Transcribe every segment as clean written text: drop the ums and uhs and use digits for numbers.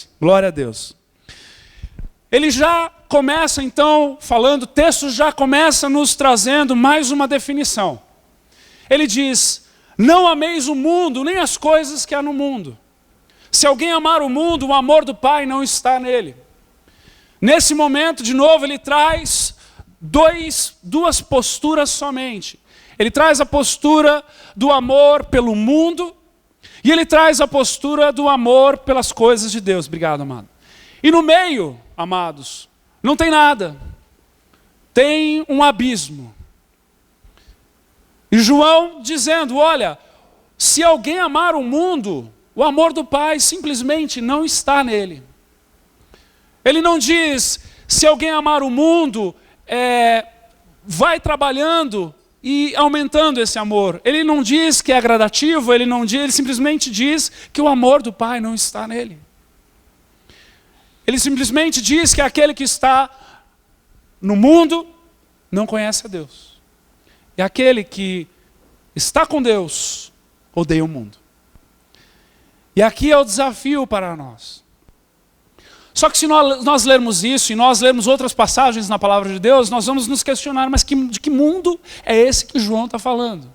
conhece. Glória a Deus. Ele já começa então falando, o texto já começa nos trazendo mais uma definição. Ele diz, não ameis o mundo, nem as coisas que há no mundo. Se alguém amar o mundo, o amor do Pai não está nele. Nesse momento, de novo, ele traz duas posturas somente. Ele traz a postura do amor pelo mundo e ele traz a postura do amor pelas coisas de Deus. Obrigado, amado. E no meio, amados, não tem nada. Tem um abismo. E João dizendo, olha, se alguém amar o mundo, o amor do Pai simplesmente não está nele. Ele não diz, se alguém amar o mundo, vai trabalhando e aumentando esse amor. Ele não diz que é gradativo, ele simplesmente diz que o amor do Pai não está nele. Ele simplesmente diz que aquele que está no mundo não conhece a Deus. E aquele que está com Deus odeia o mundo. E aqui é o desafio para nós. Só que se nós lermos isso e nós lermos outras passagens na palavra de Deus, nós vamos nos questionar, mas de que mundo é esse que João está falando?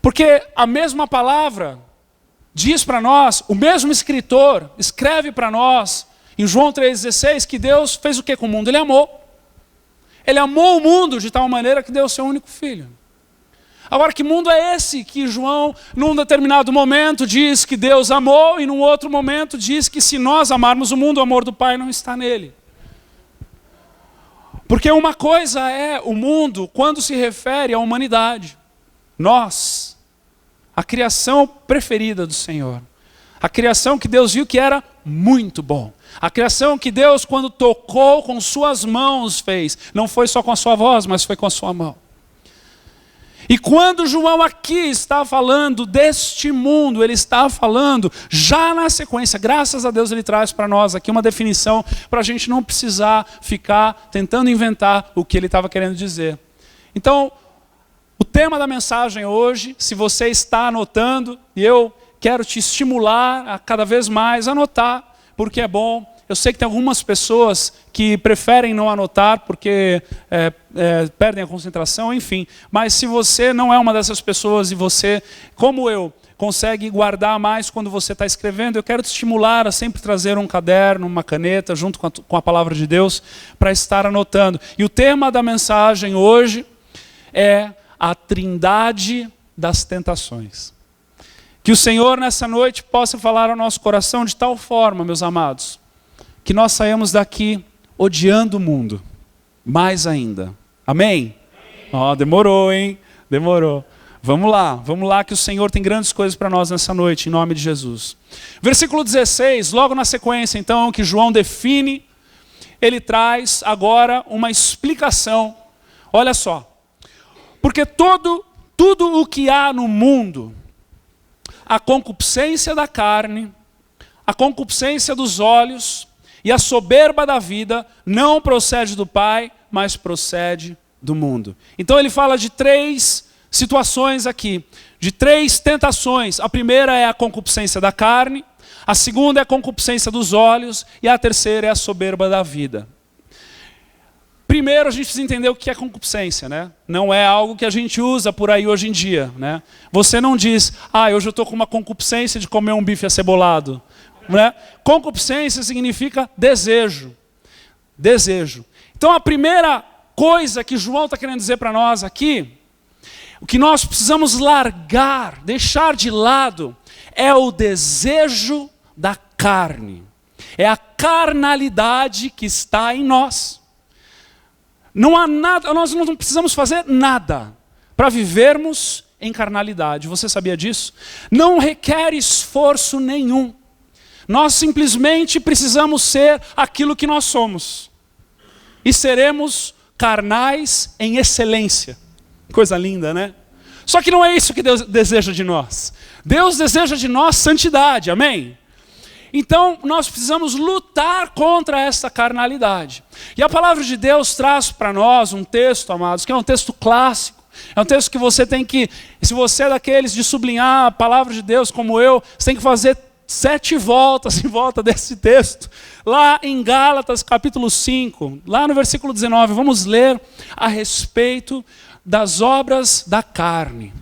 Porque a mesma palavra diz para nós, o mesmo escritor escreve para nós, em João 3,16, que Deus fez o que com o mundo? Ele amou. Ele amou o mundo de tal maneira que deu o seu único filho. Agora, que mundo é esse que João, num determinado momento, diz que Deus amou e num outro momento diz que se nós amarmos o mundo, o amor do Pai não está nele? Porque uma coisa é o mundo quando se refere à humanidade. Nós, a criação preferida do Senhor. A criação que Deus viu que era muito bom. A criação que Deus, quando tocou com suas mãos, fez. Não foi só com a sua voz, mas foi com a sua mão. E quando João aqui está falando deste mundo, ele está falando já na sequência, graças a Deus ele traz para nós aqui uma definição para a gente não precisar ficar tentando inventar o que ele estava querendo dizer. Então, o tema da mensagem hoje, se você está anotando, e eu quero te estimular a cada vez mais anotar, porque é bom. Eu sei que tem algumas pessoas que preferem não anotar porque perdem a concentração, enfim. Mas se você não é uma dessas pessoas e você, como eu, consegue guardar mais quando você está escrevendo, eu quero te estimular a sempre trazer um caderno, uma caneta, junto com a palavra de Deus, para estar anotando. E o tema da mensagem hoje é a Trindade das Tentações. Que o Senhor nessa noite possa falar ao nosso coração de tal forma, meus amados, que nós saímos daqui odiando o mundo, mais ainda. Amém? Ó, demorou, hein? Demorou. Vamos lá que o Senhor tem grandes coisas para nós nessa noite, em nome de Jesus. Versículo 16, logo na sequência então, que João define, ele traz agora uma explicação. Olha só, porque tudo o que há no mundo, a concupiscência da carne, a concupiscência dos olhos e a soberba da vida não procede do Pai, mas procede do mundo. Então ele fala de três situações aqui, de três tentações. A primeira é a concupiscência da carne, a segunda é a concupiscência dos olhos e a terceira é a soberba da vida. Primeiro a gente precisa entender o que é concupiscência, né? Não é algo que a gente usa por aí hoje em dia, né? Você não diz, hoje eu estou com uma concupiscência de comer um bife acebolado. Né? Concupiscência significa desejo. Desejo. Então a primeira coisa que João está querendo dizer para nós aqui, o que nós precisamos largar, deixar de lado, é o desejo da carne. É a carnalidade que está em nós. Não há nada, nós não precisamos fazer nada para vivermos em carnalidade. Você sabia disso? Não requer esforço nenhum. Nós simplesmente precisamos ser aquilo que nós somos. E seremos carnais em excelência. Coisa linda, né? Só que não é isso que Deus deseja de nós. Deus deseja de nós santidade, amém? Então nós precisamos lutar contra essa carnalidade. E a palavra de Deus traz para nós um texto, amados, que é um texto clássico. É um texto que você tem que, se você é daqueles de sublinhar a palavra de Deus como eu, você tem que fazer 7 voltas em volta desse texto. Lá em Gálatas capítulo 5, lá no versículo 19, vamos ler a respeito das obras da carne.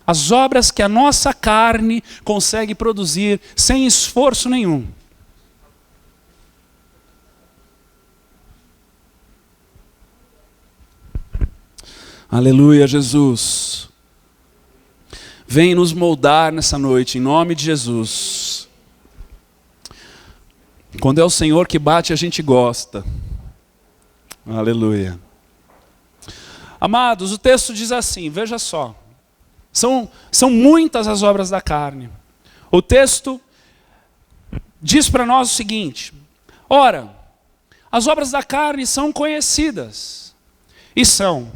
As obras que a nossa carne consegue produzir sem esforço nenhum. Aleluia, Jesus. Vem nos moldar nessa noite, em nome de Jesus. Quando é o Senhor que bate, a gente gosta. Aleluia. Amados, o texto diz assim, veja só. São muitas as obras da carne. O texto diz para nós o seguinte. Ora, as obras da carne são conhecidas. E são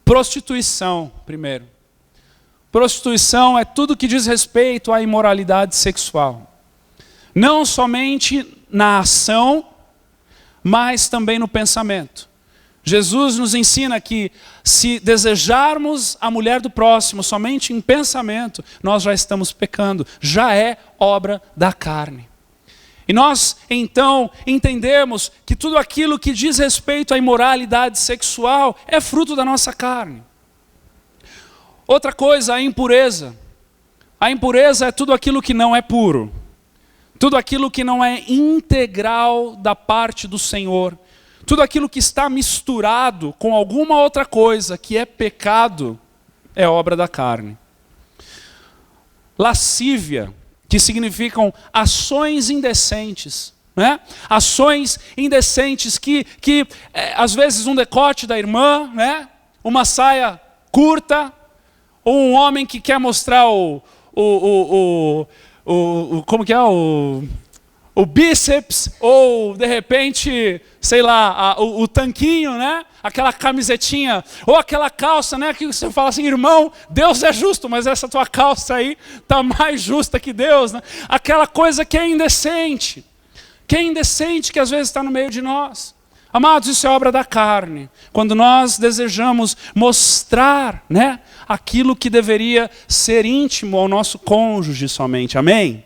prostituição, primeiro. Prostituição é tudo que diz respeito à imoralidade sexual. Não somente na ação, mas também no pensamento. Jesus nos ensina que se desejarmos a mulher do próximo somente em pensamento, nós já estamos pecando, já é obra da carne. E nós, então, entendemos que tudo aquilo que diz respeito à imoralidade sexual é fruto da nossa carne. Outra coisa, a impureza. A impureza é tudo aquilo que não é puro. Tudo aquilo que não é integral da parte do Senhor. Tudo aquilo que está misturado com alguma outra coisa que é pecado, é obra da carne. Lascívia, que significam ações indecentes. Né? Ações indecentes que às vezes um decote da irmã, né? Uma saia curta, ou um homem que quer mostrar como que é? O bíceps, ou de repente, sei lá, o tanquinho, né? Aquela camisetinha, ou aquela calça, né? Que você fala assim, irmão, Deus é justo, mas essa tua calça aí está mais justa que Deus, né? Aquela coisa que é indecente, que às vezes está no meio de nós. Amados, isso é obra da carne. Quando nós desejamos mostrar, né, aquilo que deveria ser íntimo ao nosso cônjuge somente, amém?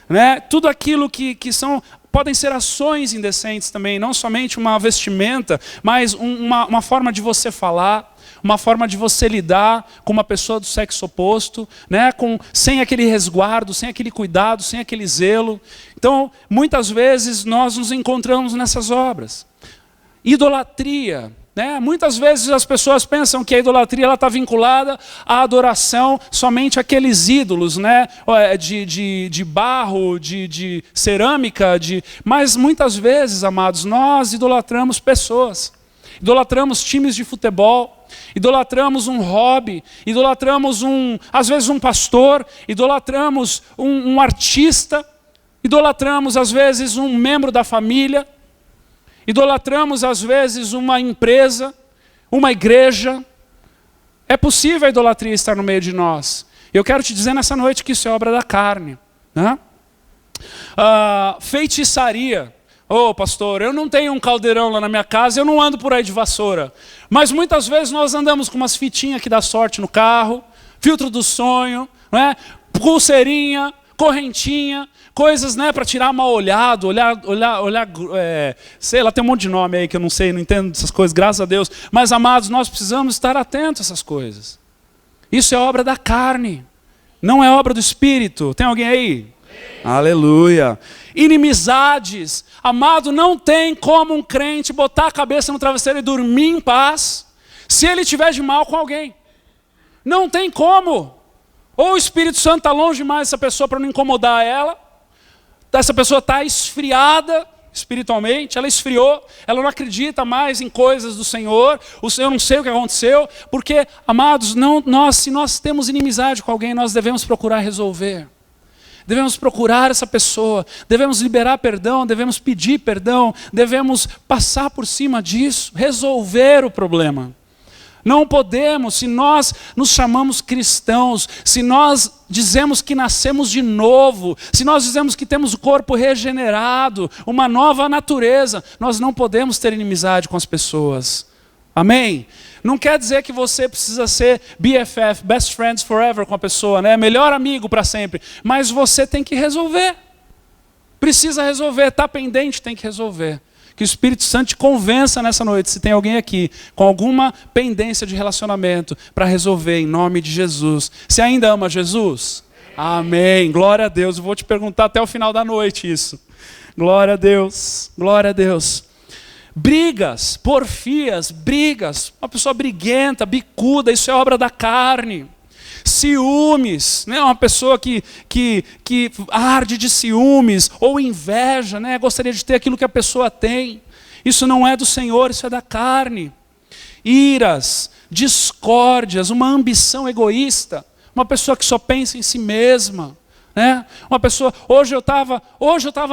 Né? Tudo aquilo que podem ser ações indecentes também, não somente uma vestimenta, mas uma forma de você falar, uma forma de você lidar com uma pessoa do sexo oposto, né? Sem aquele resguardo, sem aquele cuidado, sem aquele zelo. Então, muitas vezes nós nos encontramos nessas obras. Idolatria. Né? Muitas vezes as pessoas pensam que a idolatria está vinculada à adoração somente àqueles ídolos, né? de barro, de cerâmica, mas muitas vezes, amados, nós idolatramos pessoas, idolatramos times de futebol, idolatramos um hobby, idolatramos às vezes um pastor, idolatramos um artista, idolatramos às vezes um membro da família, idolatramos às vezes uma empresa, uma igreja. É possível a idolatria estar no meio de nós. Eu quero te dizer nessa noite que isso é obra da carne. Né? Feitiçaria. Pastor, eu não tenho um caldeirão lá na minha casa, eu não ando por aí de vassoura. Mas muitas vezes nós andamos com umas fitinhas que dá sorte no carro, filtro do sonho, né? Pulseirinha, correntinha, coisas, né, para tirar mal olhado, olhar, sei lá, tem um monte de nome aí que eu não sei, não entendo essas coisas, graças a Deus. Mas, amados, nós precisamos estar atentos a essas coisas. Isso é obra da carne, não é obra do Espírito. Tem alguém aí? Sim. Aleluia. Inimizades. Amado, não tem como um crente botar a cabeça no travesseiro e dormir em paz se ele tiver de mal com alguém. Não tem como. Ou o Espírito Santo está longe demais dessa pessoa para não incomodar ela. Essa pessoa está esfriada espiritualmente, ela esfriou, ela não acredita mais em coisas do Senhor, eu não sei o que aconteceu, porque, amados, se nós temos inimizade com alguém, nós devemos procurar resolver. Devemos procurar essa pessoa, devemos liberar perdão, devemos pedir perdão, devemos passar por cima disso, resolver o problema. Não podemos, se nós nos chamamos cristãos, se nós dizemos que nascemos de novo, se nós dizemos que temos o corpo regenerado, uma nova natureza, nós não podemos ter inimizade com as pessoas. Amém? Não quer dizer que você precisa ser BFF, Best Friends Forever com a pessoa, né? Melhor amigo para sempre. Mas você tem que resolver. Precisa resolver, está pendente, tem que resolver. Que o Espírito Santo te convença nessa noite, se tem alguém aqui com alguma pendência de relacionamento, para resolver em nome de Jesus. Você ainda ama Jesus? Amém. Glória a Deus. Eu vou te perguntar até o final da noite isso. Glória a Deus. Glória a Deus. Brigas, porfias, brigas. Uma pessoa briguenta, bicuda, isso é obra da carne. Ciúmes, né? Uma pessoa que arde de ciúmes ou inveja, né? Gostaria de ter aquilo que a pessoa tem. Isso não é do Senhor, isso é da carne. Iras, discórdias, uma ambição egoísta, uma pessoa que só pensa em si mesma, né? Uma pessoa, hoje eu estava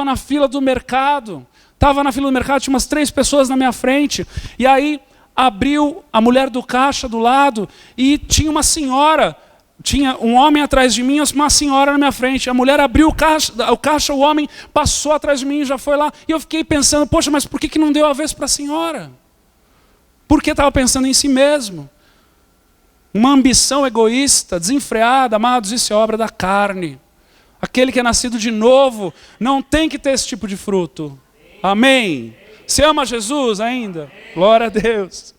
na fila do mercado, tinha umas 3 pessoas na minha frente, e aí abriu a mulher do caixa do lado e tinha uma senhora. Tinha um homem atrás de mim, uma senhora na minha frente. A mulher abriu o caixa, o homem passou atrás de mim e já foi lá. E eu fiquei pensando, poxa, mas por que não deu a vez para a senhora? Porque estava pensando em si mesmo. Uma ambição egoísta, desenfreada, amados, isso é obra da carne. Aquele que é nascido de novo não tem que ter esse tipo de fruto. Amém? Você ama Jesus ainda? Glória a Deus.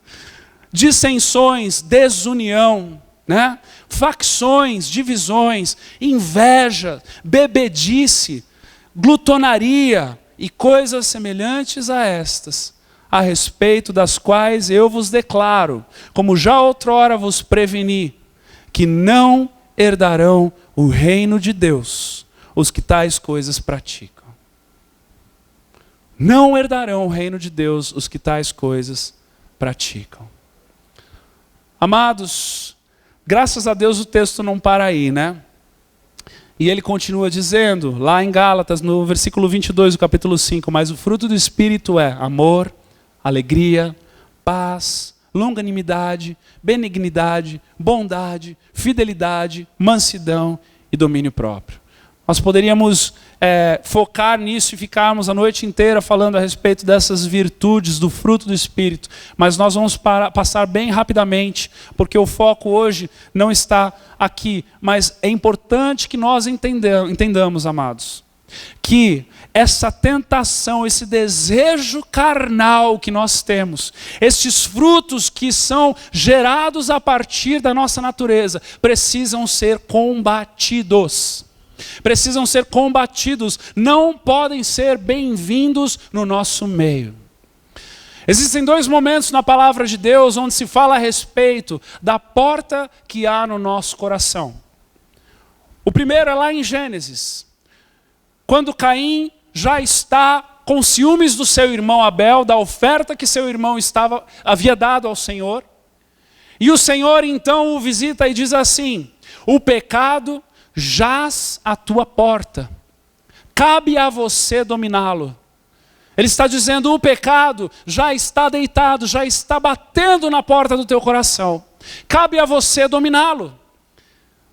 Dissensões, desunião, né? Facções, divisões, inveja, bebedice, glutonaria e coisas semelhantes a estas, a respeito das quais eu vos declaro, como já outrora vos preveni, que não herdarão o reino de Deus os que tais coisas praticam. Não herdarão o reino de Deus os que tais coisas praticam. Amados, graças a Deus o texto não para aí, né? E ele continua dizendo, lá em Gálatas, no versículo 22 do capítulo 5, mas o fruto do Espírito é amor, alegria, paz, longanimidade, benignidade, bondade, fidelidade, mansidão e domínio próprio. Nós poderíamos focar nisso e ficarmos a noite inteira falando a respeito dessas virtudes do fruto do Espírito, mas nós vamos passar bem rapidamente, porque o foco hoje não está aqui, mas é importante que nós entendamos, amados, que essa tentação, esse desejo carnal que nós temos, estes frutos que são gerados a partir da nossa natureza, precisam ser combatidos. Precisam ser combatidos, não podem ser bem-vindos no nosso meio. Existem 2 momentos na palavra de Deus onde se fala a respeito da porta que há no nosso coração. O primeiro é lá em Gênesis, quando Caim já está com ciúmes do seu irmão Abel, da oferta que seu irmão havia dado ao Senhor. E o Senhor então o visita e diz assim, o pecado jaz à tua porta, cabe a você dominá-lo. Ele está dizendo, o pecado já está deitado, já está batendo na porta do teu coração, cabe a você dominá-lo.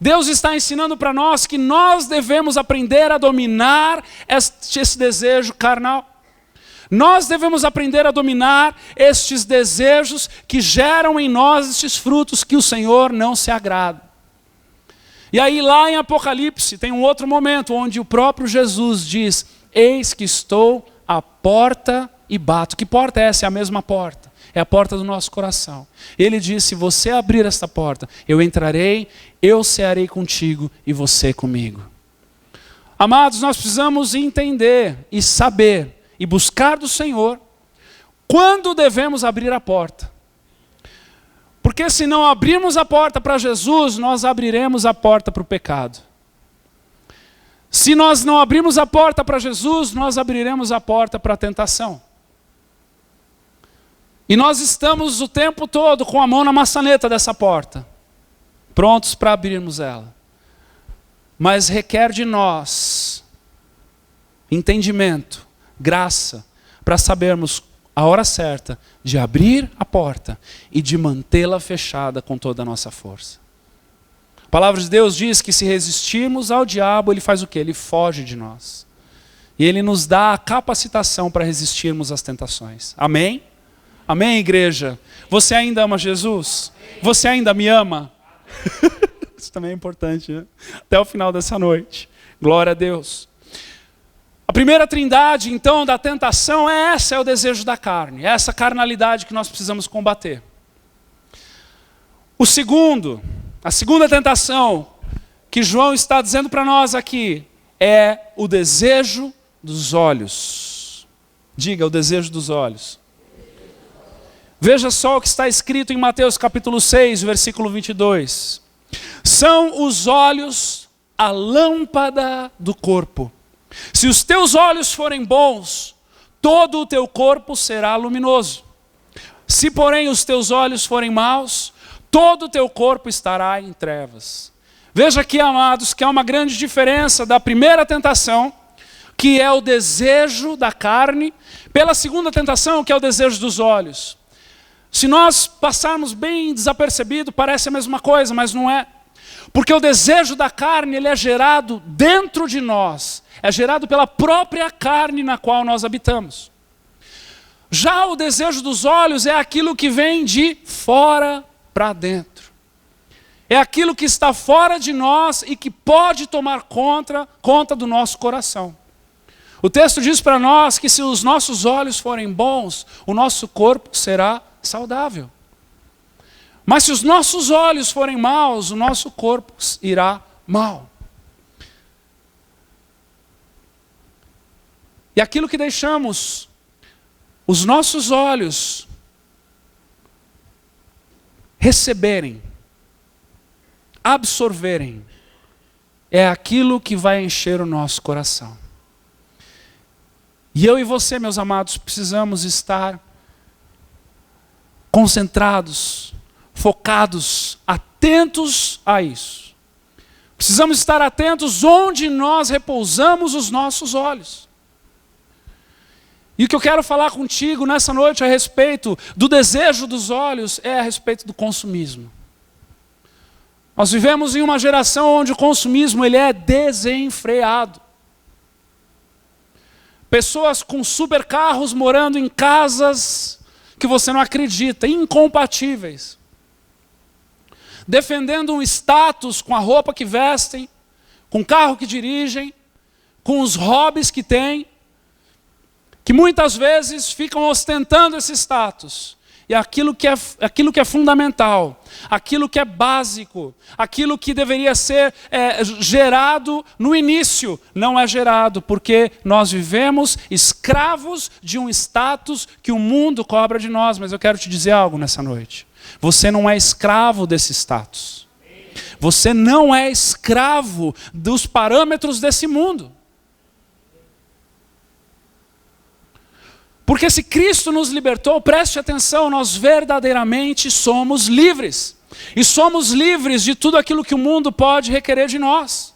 Deus está ensinando para nós que nós devemos aprender a dominar esse desejo carnal. Nós devemos aprender a dominar estes desejos que geram em nós estes frutos que o Senhor não se agrada. E aí lá em Apocalipse tem um outro momento onde o próprio Jesus diz, eis que estou à porta e bato. Que porta é essa? É a mesma porta. É a porta do nosso coração. Ele diz, se você abrir esta porta, eu entrarei, eu cearei contigo e você comigo. Amados, nós precisamos entender e saber e buscar do Senhor quando devemos abrir a porta. Porque se não abrirmos a porta para Jesus, nós abriremos a porta para o pecado. Se nós não abrirmos a porta para Jesus, nós abriremos a porta para a tentação. E nós estamos o tempo todo com a mão na maçaneta dessa porta, prontos para abrirmos ela. Mas requer de nós entendimento, graça, para sabermos a hora certa de abrir a porta e de mantê-la fechada com toda a nossa força. A palavra de Deus diz que se resistirmos ao diabo, ele faz o quê? Ele foge de nós. E ele nos dá a capacitação para resistirmos às tentações. Amém? Amém, igreja? Você ainda ama Jesus? Você ainda me ama? Isso também é importante, né? Até o final dessa noite. Glória a Deus. A primeira trindade, então, da tentação é essa, é o desejo da carne. É essa carnalidade que nós precisamos combater. A segunda tentação que João está dizendo para nós aqui é o desejo dos olhos. Diga, o desejo dos olhos. Veja só o que está escrito em Mateus capítulo 6, versículo 22. São os olhos a lâmpada do corpo. Se os teus olhos forem bons, todo o teu corpo será luminoso. Se, porém, os teus olhos forem maus, todo o teu corpo estará em trevas. Veja aqui, amados, que há uma grande diferença da primeira tentação, que é o desejo da carne, pela segunda tentação, que é o desejo dos olhos. Se nós passarmos bem desapercebido, parece a mesma coisa, mas não é. Porque o desejo da carne, ele é gerado dentro de nós. É gerado pela própria carne na qual nós habitamos. Já o desejo dos olhos é aquilo que vem de fora para dentro. É aquilo que está fora de nós e que pode tomar conta do nosso coração. O texto diz para nós que se os nossos olhos forem bons, o nosso corpo será saudável. Mas se os nossos olhos forem maus, o nosso corpo irá mal. E aquilo que deixamos os nossos olhos receberem, absorverem, é aquilo que vai encher o nosso coração. E eu e você, meus amados, precisamos estar concentrados, focados, atentos a isso. Precisamos estar atentos onde nós repousamos os nossos olhos. E o que eu quero falar contigo nessa noite a respeito do desejo dos olhos é a respeito do consumismo. Nós vivemos em uma geração onde o consumismo ele é desenfreado. Pessoas com supercarros morando em casas que você não acredita, incompatíveis. Defendendo um status com a roupa que vestem, com o carro que dirigem, com os hobbies que têm, que muitas vezes ficam ostentando esse status. E aquilo que é fundamental, aquilo que é básico, aquilo que deveria ser gerado no início, não é gerado, porque nós vivemos escravos de um status que o mundo cobra de nós. Mas eu quero te dizer algo nessa noite. Você não é escravo desse status. Você não é escravo dos parâmetros desse mundo. Porque se Cristo nos libertou, preste atenção, nós verdadeiramente somos livres. E somos livres de tudo aquilo que o mundo pode requerer de nós.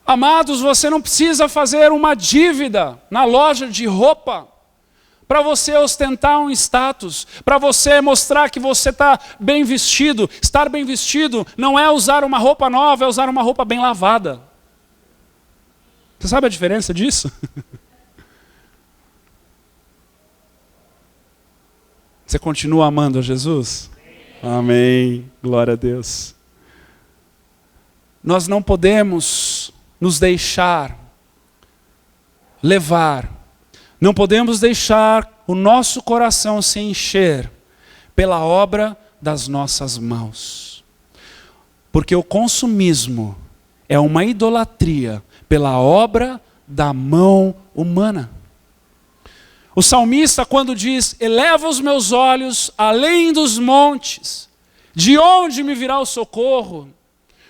Amados, você não precisa fazer uma dívida na loja de roupa para você ostentar um status, para você mostrar que você está bem vestido. Estar bem vestido não é usar uma roupa nova, é usar uma roupa bem lavada. Você sabe a diferença disso? Você continua amando a Jesus? Amém. Glória a Deus. Nós não podemos nos deixar levar, não podemos deixar o nosso coração se encher pela obra das nossas mãos. Porque o consumismo é uma idolatria pela obra da mão humana. O salmista, quando diz, eleva os meus olhos além dos montes, de onde me virá o socorro?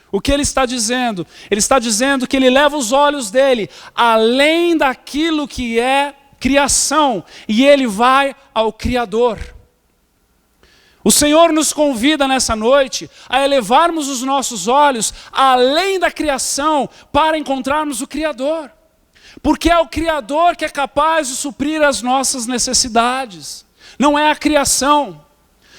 O que ele está dizendo? Ele está dizendo que ele leva os olhos dele além daquilo que é criação, e ele vai ao Criador. O Senhor nos convida nessa noite a elevarmos os nossos olhos além da criação para encontrarmos o Criador. Porque é o Criador que é capaz de suprir as nossas necessidades. Não é a criação.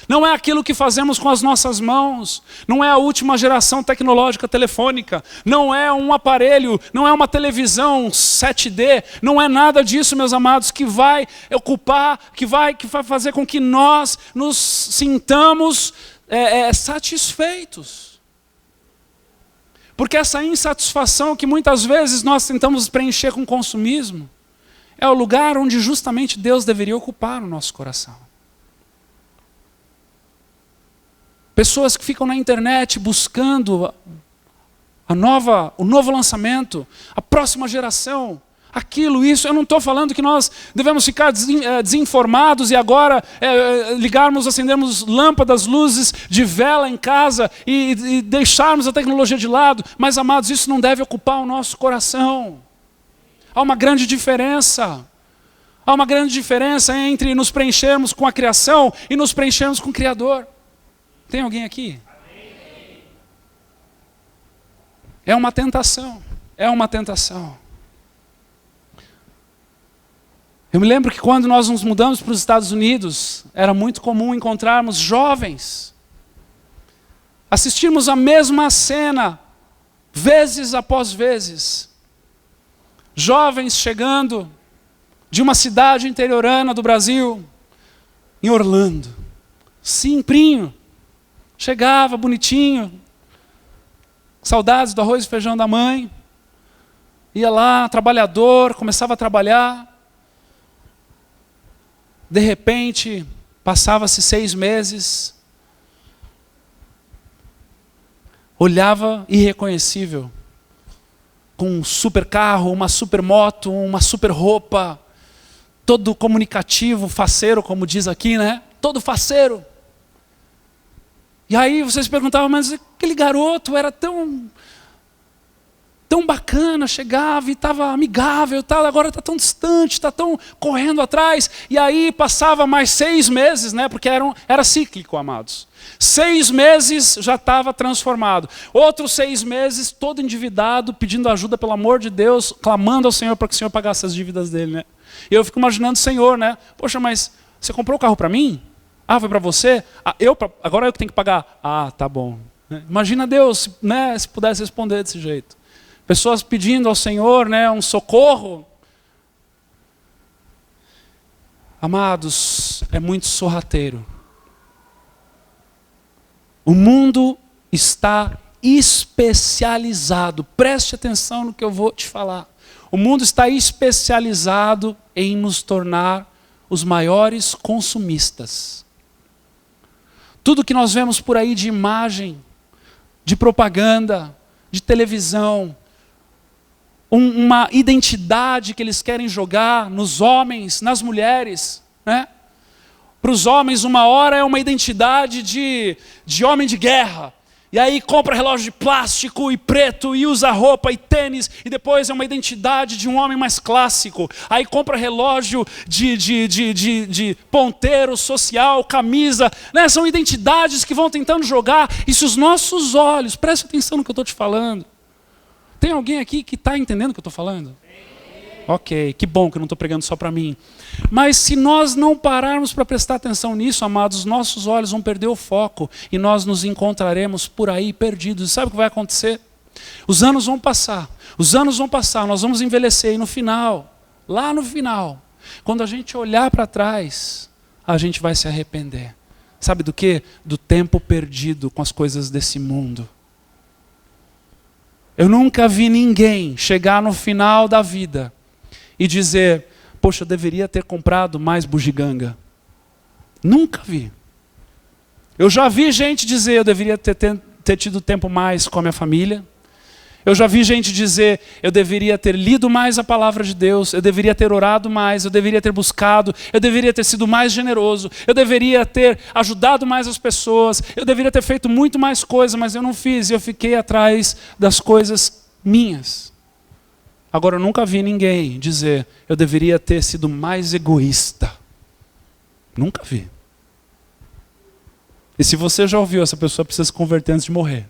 Não é aquilo que fazemos com as nossas mãos, não é a última geração tecnológica telefônica, não é um aparelho, não é uma televisão 7D, não é nada disso, meus amados, que vai ocupar, que vai fazer com que nós nos sintamos satisfeitos. Porque essa insatisfação que muitas vezes nós tentamos preencher com consumismo, é o lugar onde justamente Deus deveria ocupar no nosso coração. Pessoas que ficam na internet buscando o novo lançamento, a próxima geração, aquilo, isso. Eu não estou falando que nós devemos ficar desinformados e agora acendermos lâmpadas, luzes de vela em casa e deixarmos a tecnologia de lado. Mas, amados, isso não deve ocupar o nosso coração. Há uma grande diferença. Há uma grande diferença entre nos preenchermos com a criação e nos preenchermos com o Criador. Tem alguém aqui? Amém. É uma tentação. É uma tentação. Eu me lembro que quando nós nos mudamos para os Estados Unidos, era muito comum encontrarmos jovens, assistirmos a mesma cena, vezes após vezes. Jovens chegando de uma cidade interiorana do Brasil, em Orlando. Simplinho. Chegava bonitinho, saudades do arroz e feijão da mãe, ia lá, trabalhador, começava a trabalhar. De repente, passava-se 6 meses, olhava irreconhecível, com um super carro, uma super moto, uma super roupa, todo comunicativo, faceiro, como diz aqui, né? Todo faceiro. E aí vocês perguntavam, mas aquele garoto era tão bacana, chegava e estava amigável, tal, agora está tão distante, está tão correndo atrás. E aí passava mais 6 meses, né, porque era cíclico, amados. 6 meses já estava transformado. Outros 6 meses, todo endividado, pedindo ajuda, pelo amor de Deus, clamando ao Senhor para que o Senhor pagasse as dívidas dele. Né? E eu fico imaginando o Senhor, né? Poxa, mas você comprou o carro para mim? Ah, foi para você? Ah, agora eu que tenho que pagar. Ah, tá bom. Imagina Deus, né, se pudesse responder desse jeito. Pessoas pedindo ao Senhor, né, um socorro. Amados, é muito sorrateiro. O mundo está especializado. Preste atenção no que eu vou te falar. O mundo está especializado em nos tornar os maiores consumistas. Tudo que nós vemos por aí de imagem, de propaganda, de televisão, uma identidade que eles querem jogar nos homens, nas mulheres. Né? Para os homens, uma hora é uma identidade de homem de guerra. E aí compra relógio de plástico e preto e usa roupa e tênis. E depois é uma identidade de um homem mais clássico. Aí compra relógio de ponteiro social, camisa. Né? São identidades que vão tentando jogar. E se os nossos olhos, preste atenção no que eu estou te falando. Tem alguém aqui que está entendendo o que eu estou falando? Ok, que bom que eu não estou pregando só para mim. Mas se nós não pararmos para prestar atenção nisso, amados, nossos olhos vão perder o foco e nós nos encontraremos por aí perdidos. E sabe o que vai acontecer? Os anos vão passar, nós vamos envelhecer e no final, lá no final, quando a gente olhar para trás, a gente vai se arrepender. Sabe do quê? Do tempo perdido com as coisas desse mundo. Eu nunca vi ninguém chegar no final da vida e dizer, poxa, eu deveria ter comprado mais bugiganga. Nunca vi. Eu já vi gente dizer, eu deveria ter tido tempo mais com a minha família. Eu já vi gente dizer, eu deveria ter lido mais a palavra de Deus, eu deveria ter orado mais, eu deveria ter buscado, eu deveria ter sido mais generoso, eu deveria ter ajudado mais as pessoas, eu deveria ter feito muito mais coisas, mas eu não fiz, e eu fiquei atrás das coisas minhas. Agora, eu nunca vi ninguém dizer, eu deveria ter sido mais egoísta. Nunca vi. E se você já ouviu, essa pessoa precisa se converter antes de morrer.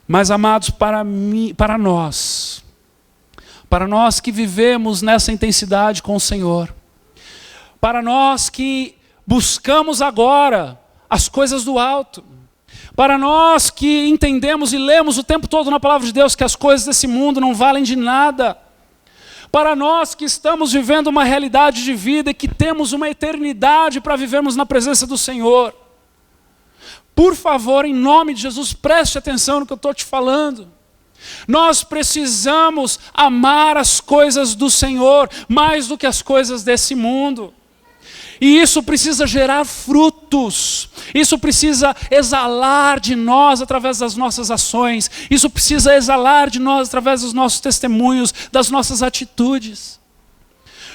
Mas, amados, para nós que vivemos nessa intensidade com o Senhor, para nós que buscamos agora as coisas do alto. Para nós que entendemos e lemos o tempo todo na palavra de Deus que as coisas desse mundo não valem de nada. Para nós que estamos vivendo uma realidade de vida e que temos uma eternidade para vivermos na presença do Senhor. Por favor, em nome de Jesus, preste atenção no que eu estou te falando. Nós precisamos amar as coisas do Senhor mais do que as coisas desse mundo. E isso precisa gerar frutos. Isso precisa exalar de nós através das nossas ações. Isso precisa exalar de nós através dos nossos testemunhos, das nossas atitudes.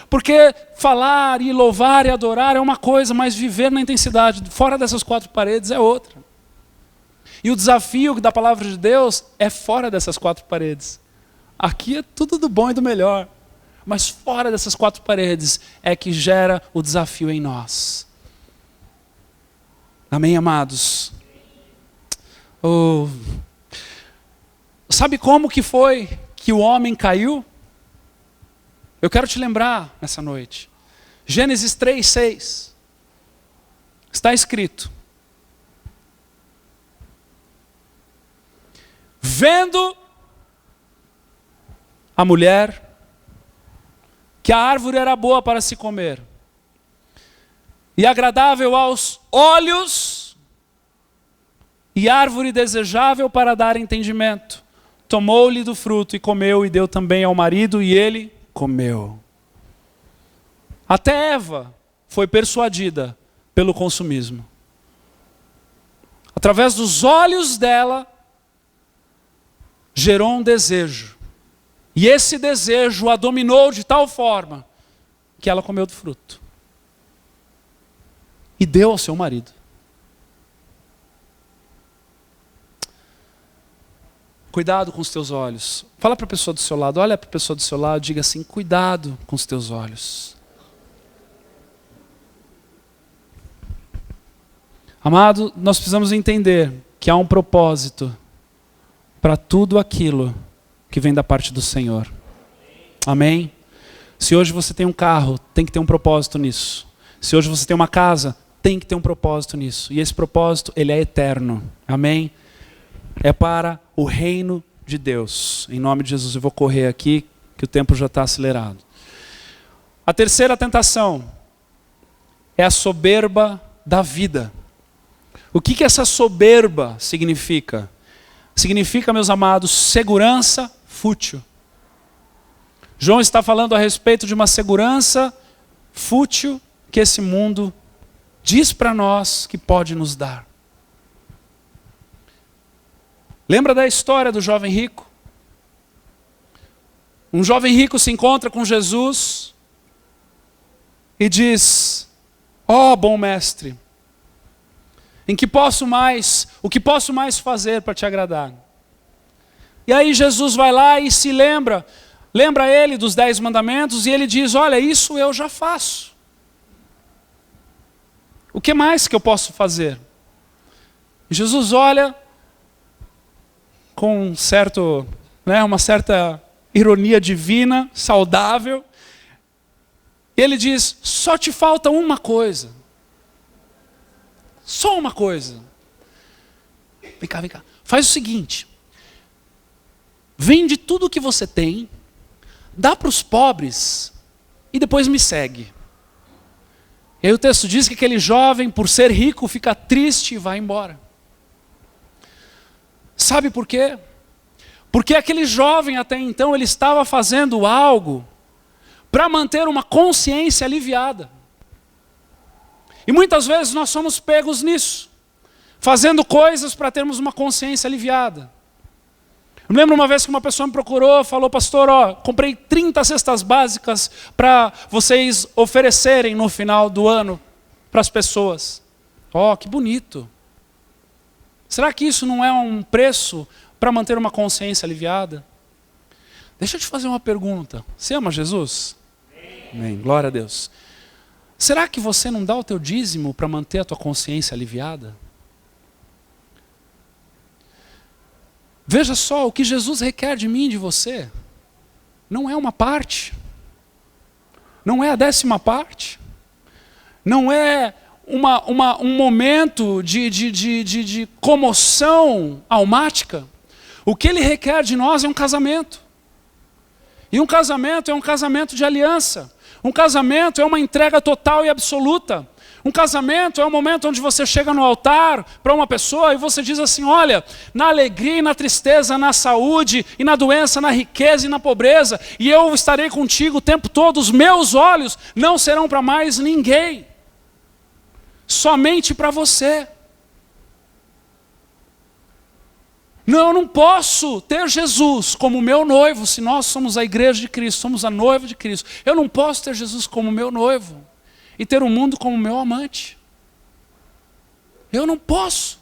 Porque falar e louvar e adorar é uma coisa, mas viver na intensidade, fora dessas quatro paredes, é outra. E o desafio da palavra de Deus é fora dessas quatro paredes. Aqui é tudo do bom e do melhor. Mas fora dessas quatro paredes é que gera o desafio em nós. Amém, amados? Sabe como que foi que o homem caiu? Eu quero te lembrar nessa noite. Gênesis 3:6. Está escrito: vendo a mulher que a árvore era boa para se comer, e agradável aos olhos, e árvore desejável para dar entendimento, tomou-lhe do fruto e comeu, e deu também ao marido, e ele comeu. Até Eva foi persuadida pelo consumismo. Através dos olhos dela, gerou um desejo. E esse desejo a dominou de tal forma que ela comeu do fruto. E deu ao seu marido. Cuidado com os teus olhos. Fala para a pessoa do seu lado, olha para a pessoa do seu lado, diga assim: cuidado com os teus olhos. Amado, nós precisamos entender que há um propósito para tudo aquilo que vem da parte do Senhor. Amém? Se hoje você tem um carro, tem que ter um propósito nisso. Se hoje você tem uma casa, tem que ter um propósito nisso. E esse propósito, ele é eterno. Amém? É para o reino de Deus. Em nome de Jesus, eu vou correr aqui, que o tempo já está acelerado. A terceira tentação é a soberba da vida. O que essa soberba significa? Significa, meus amados, segurança fútil. João está falando a respeito de uma segurança fútil que esse mundo diz para nós que pode nos dar. Lembra da história do jovem rico? Um jovem rico se encontra com Jesus e diz: ó, bom mestre, o que posso mais fazer para te agradar? E aí Jesus vai lá e se lembra ele dos 10 mandamentos, e ele diz: olha, isso eu já faço. O que mais que eu posso fazer? E Jesus olha com uma certa ironia divina, saudável, e ele diz: só te falta uma coisa. Só uma coisa. Vem cá. Faz o seguinte: vende tudo o que você tem, dá para os pobres e depois me segue. E aí o texto diz que aquele jovem, por ser rico, fica triste e vai embora. Sabe por quê? Porque aquele jovem até então ele estava fazendo algo para manter uma consciência aliviada. E muitas vezes nós somos pegos nisso, fazendo coisas para termos uma consciência aliviada. Eu me lembro uma vez que uma pessoa me procurou, falou: pastor, comprei 30 cestas básicas para vocês oferecerem no final do ano para as pessoas. Que bonito. Será que isso não é um preço para manter uma consciência aliviada? Deixa eu te fazer uma pergunta. Você ama Jesus? Amém. Glória a Deus. Será que você não dá o teu dízimo para manter a tua consciência aliviada? Veja só, o que Jesus requer de mim e de você não é uma parte, não é a 10ª parte, não é um momento de comoção almática. O que ele requer de nós é um casamento. E um casamento é um casamento de aliança. Um casamento é uma entrega total e absoluta. Um casamento é um momento onde você chega no altar para uma pessoa e você diz assim: olha, na alegria e na tristeza, na saúde e na doença, na riqueza e na pobreza, e eu estarei contigo o tempo todo, os meus olhos não serão para mais ninguém, somente para você. Não, eu não posso ter Jesus como meu noivo, se nós somos a igreja de Cristo, somos a noiva de Cristo. Eu não posso ter Jesus como meu noivo e ter o mundo como meu amante. Eu não posso.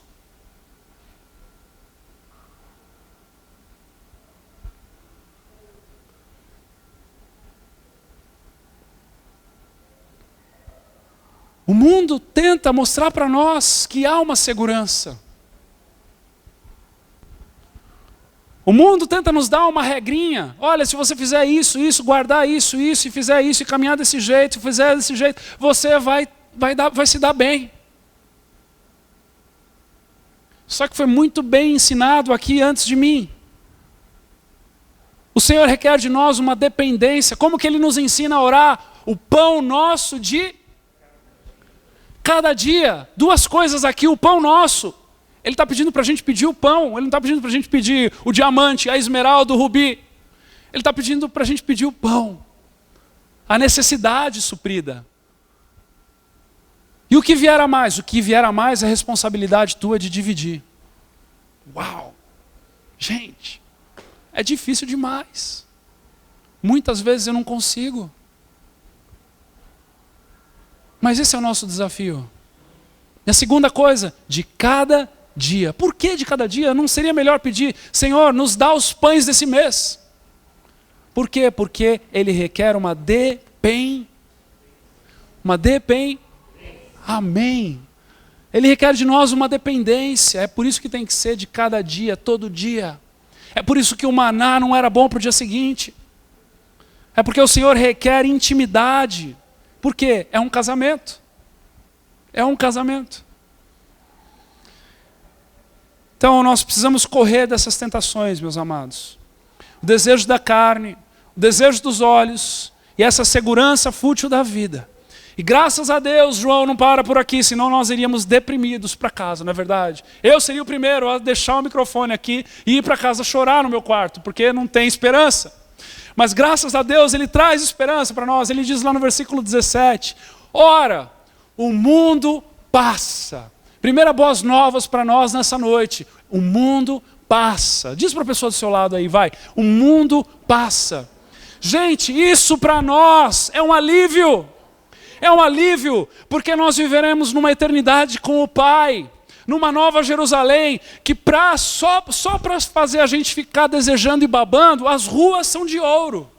O mundo tenta mostrar para nós que há uma segurança. O mundo tenta nos dar uma regrinha. Olha, se você fizer isso, guardar isso, e fizer isso, e caminhar desse jeito, e fizer desse jeito, você vai se dar bem. Só que foi muito bem ensinado aqui antes de mim. O Senhor requer de nós uma dependência. Como que Ele nos ensina a orar? O pão nosso de cada dia. Duas coisas aqui, o pão nosso. Ele está pedindo para a gente pedir o pão, ele não está pedindo para a gente pedir o diamante, a esmeralda, o rubi. Ele está pedindo para a gente pedir o pão, a necessidade suprida. E o que vier a mais? O que vier a mais é responsabilidade tua de dividir. Uau! Gente, é difícil demais. Muitas vezes eu não consigo. Mas esse é o nosso desafio. E a segunda coisa, de cada dia. Por que de cada dia? Não seria melhor pedir: Senhor, nos dá os pães desse mês? Por quê? Porque Ele requer uma Amém. Ele requer de nós uma dependência. É por isso que tem que ser de cada dia, todo dia. É por isso que o maná não era bom para o dia seguinte. É porque o Senhor requer intimidade. Por quê? É um casamento. É um casamento. Então nós precisamos correr dessas tentações, meus amados. O desejo da carne, o desejo dos olhos e essa segurança fútil da vida. E graças a Deus, João não para por aqui, senão nós iríamos deprimidos para casa, não é verdade? Eu seria o primeiro a deixar o microfone aqui e ir para casa chorar no meu quarto, porque não tem esperança. Mas graças a Deus Ele traz esperança para nós. Ele diz lá no versículo 17, ora, o mundo passa. Primeira boas novas para nós nessa noite. O mundo passa. Diz para a pessoa do seu lado aí, vai. O mundo passa. Gente, isso para nós é um alívio. É um alívio, porque nós viveremos numa eternidade com o Pai. Numa nova Jerusalém, que só para fazer a gente ficar desejando e babando, as ruas são de ouro.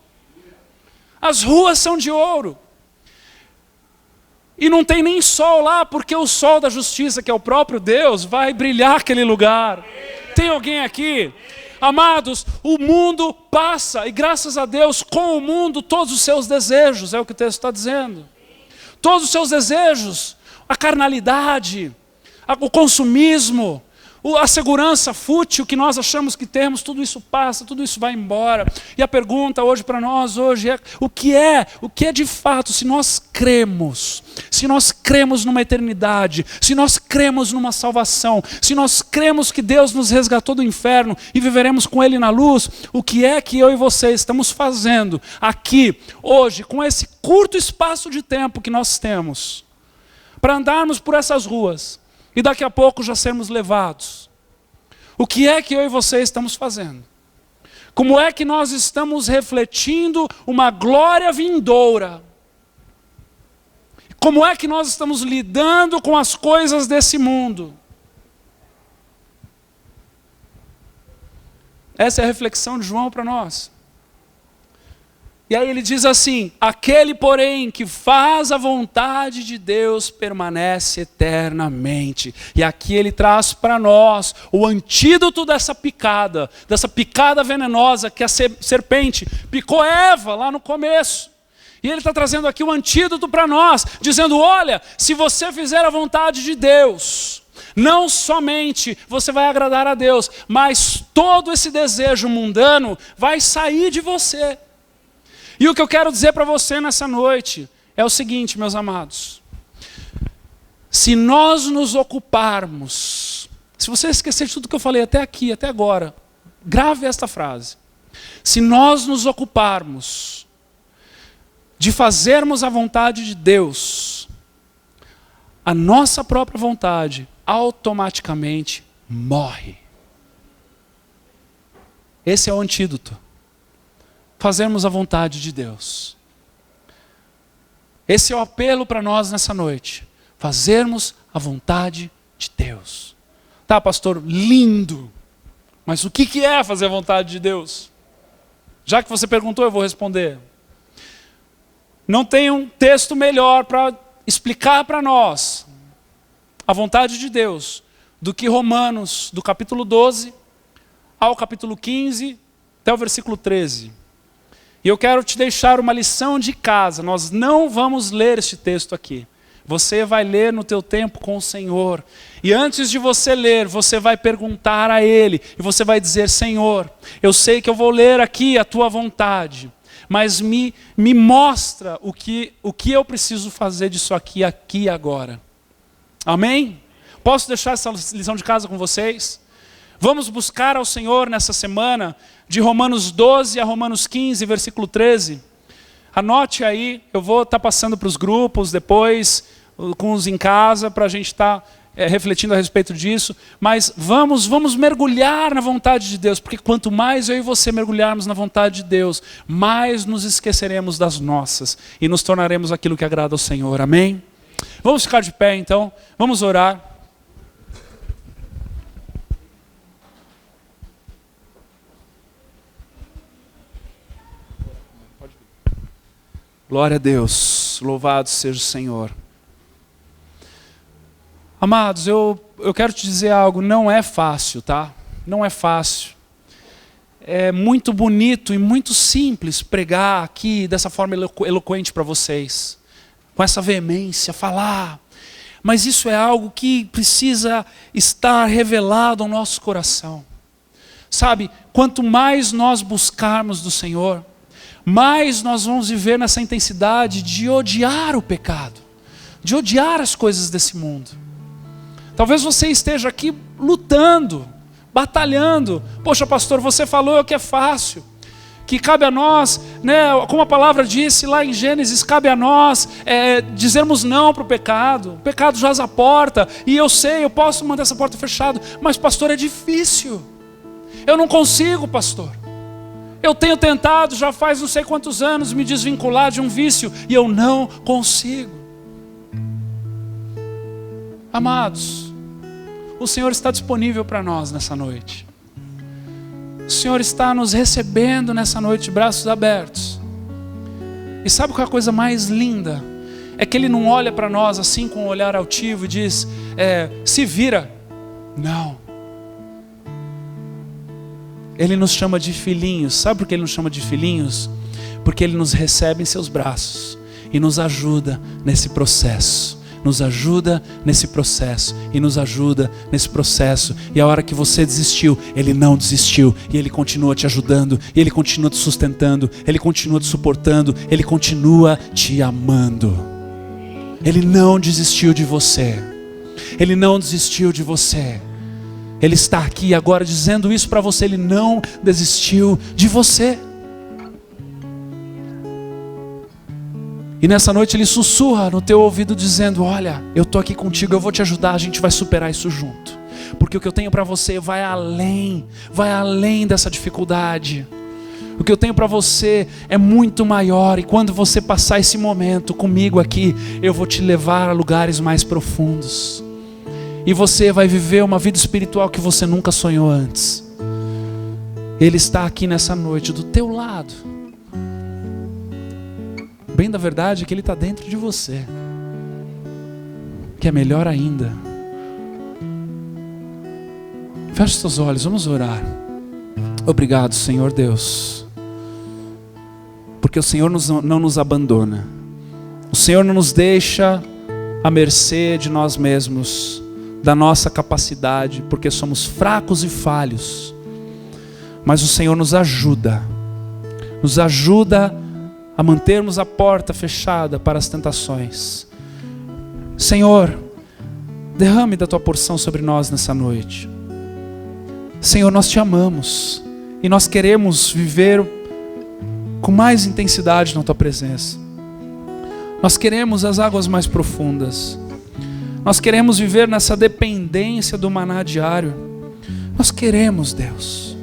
As ruas são de ouro. E não tem nem sol lá, porque o sol da justiça, que é o próprio Deus, vai brilhar aquele lugar. Tem alguém aqui? Amados, o mundo passa, e graças a Deus, com o mundo, todos os seus desejos, é o que o texto está dizendo. Todos os seus desejos, a carnalidade, o consumismo, a segurança fútil que nós achamos que temos, tudo isso passa, tudo isso vai embora. E a pergunta hoje para nós é o que é de fato, se nós cremos numa eternidade, se nós cremos numa salvação, se nós cremos que Deus nos resgatou do inferno e viveremos com Ele na luz, o que é que eu e você estamos fazendo aqui, hoje, com esse curto espaço de tempo que nós temos, para andarmos por essas ruas, e daqui a pouco já sermos levados. O que é que eu e você estamos fazendo? Como é que nós estamos refletindo uma glória vindoura? Como é que nós estamos lidando com as coisas desse mundo? Essa é a reflexão de João para nós. E aí ele diz assim: aquele, porém, que faz a vontade de Deus permanece eternamente. E aqui ele traz para nós o antídoto dessa picada venenosa que a serpente picou Eva lá no começo. E Ele está trazendo aqui o antídoto para nós, dizendo: olha, se você fizer a vontade de Deus, não somente você vai agradar a Deus, mas todo esse desejo mundano vai sair de você. E o que eu quero dizer para você nessa noite é o seguinte, meus amados: se nós nos ocuparmos, se você esquecer de tudo que eu falei até aqui, até agora, grave esta frase: se nós nos ocuparmos de fazermos a vontade de Deus, a nossa própria vontade automaticamente morre. Esse é o antídoto. Fazermos a vontade de Deus. Esse é o apelo para nós nessa noite. Fazermos a vontade de Deus. Tá, pastor, lindo. Mas o que é fazer a vontade de Deus? Já que você perguntou, eu vou responder. Não tem um texto melhor para explicar para nós a vontade de Deus do que Romanos, do capítulo 12 ao capítulo 15 até o versículo 13. E eu quero te deixar uma lição de casa. Nós não vamos ler este texto aqui. Você vai ler no teu tempo com o Senhor. E antes de você ler, você vai perguntar a Ele. E você vai dizer: Senhor, eu sei que eu vou ler aqui a Tua vontade, mas me mostra o que eu preciso fazer disso aqui e agora. Amém? Posso deixar essa lição de casa com vocês? Vamos buscar ao Senhor nessa semana, de Romanos 12 a Romanos 15, versículo 13. Anote aí, eu vou estar passando para os grupos depois, com os em casa, para a gente estar refletindo a respeito disso. Mas vamos mergulhar na vontade de Deus, porque quanto mais eu e você mergulharmos na vontade de Deus, mais nos esqueceremos das nossas e nos tornaremos aquilo que agrada ao Senhor. Amém? Vamos ficar de pé então, vamos orar. Glória a Deus, louvado seja o Senhor. Amados, eu quero te dizer algo, não é fácil, tá? Não é fácil. É muito bonito e muito simples pregar aqui dessa forma eloquente para vocês, com essa veemência, falar. Mas isso é algo que precisa estar revelado ao nosso coração. Sabe, quanto mais nós buscarmos do Senhor, mais nós vamos viver nessa intensidade de odiar o pecado, de odiar as coisas desse mundo. Talvez você esteja aqui lutando, batalhando. Poxa, pastor, você falou que é fácil, que cabe a nós, né, como a palavra disse lá em Gênesis, cabe a nós dizermos não para o pecado. O pecado jaz à porta, e eu sei, eu posso manter essa porta fechada, mas pastor, é difícil. Eu não consigo, pastor. Eu tenho tentado já faz não sei quantos anos me desvincular de um vício e eu não consigo. Amados, o Senhor está disponível para nós nessa noite. O Senhor está nos recebendo nessa noite de braços abertos. E sabe qual é a coisa mais linda? É que Ele não olha para nós assim com um olhar altivo e diz, se vira. Não. Ele nos chama de filhinhos. Sabe por que Ele nos chama de filhinhos? Porque Ele nos recebe em seus braços e nos ajuda nesse processo. Nos ajuda nesse processo e nos ajuda nesse processo. E a hora que você desistiu, Ele não desistiu. E Ele continua te ajudando, e Ele continua te sustentando, Ele continua te suportando, Ele continua te amando. Ele não desistiu de você. Ele não desistiu de você. Ele está aqui agora dizendo isso para você. Ele não desistiu de você. E nessa noite Ele sussurra no teu ouvido dizendo, olha, eu estou aqui contigo, eu vou te ajudar, a gente vai superar isso junto. Porque o que eu tenho para você vai além dessa dificuldade. O que eu tenho para você é muito maior. E quando você passar esse momento comigo aqui, eu vou te levar a lugares mais profundos. E você vai viver uma vida espiritual que você nunca sonhou antes. Ele está aqui nessa noite do teu lado. Bem da verdade é que Ele está dentro de você, que é melhor ainda. Feche seus olhos, vamos orar. Obrigado, Senhor Deus, porque porque o Senhor não nos abandona. O Senhor não nos deixa à mercê de nós mesmos, da nossa capacidade, porque somos fracos e falhos. Mas o Senhor nos ajuda a mantermos a porta fechada para as tentações. Senhor, derrame da tua porção sobre nós nessa noite. Senhor, nós te amamos e nós queremos viver com mais intensidade na tua presença. Nós queremos as águas mais profundas. Nós queremos viver nessa dependência do maná diário. Nós queremos, Deus.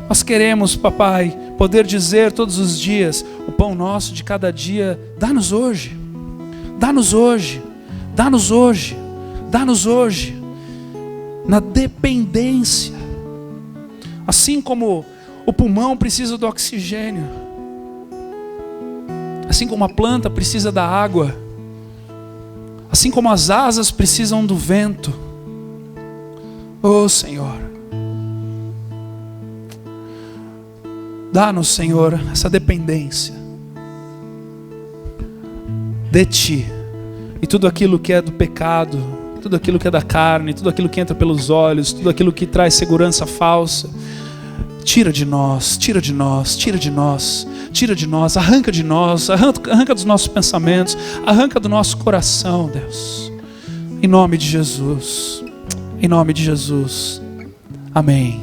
Nós queremos, papai, poder dizer todos os dias: o pão nosso de cada dia, dá-nos hoje. Dá-nos hoje. Dá-nos hoje. Dá-nos hoje. Na dependência. Assim como o pulmão precisa do oxigênio, assim como a planta precisa da água, assim como as asas precisam do vento. Oh Senhor, dá-nos, Senhor, essa dependência de Ti. E tudo aquilo que é do pecado, tudo aquilo que é da carne, tudo aquilo que entra pelos olhos, tudo aquilo que traz segurança falsa, tira de nós, tira de nós, tira de nós, tira de nós, arranca de nós, arranca dos nossos pensamentos, arranca do nosso coração, Deus. Em nome de Jesus, em nome de Jesus. Amém.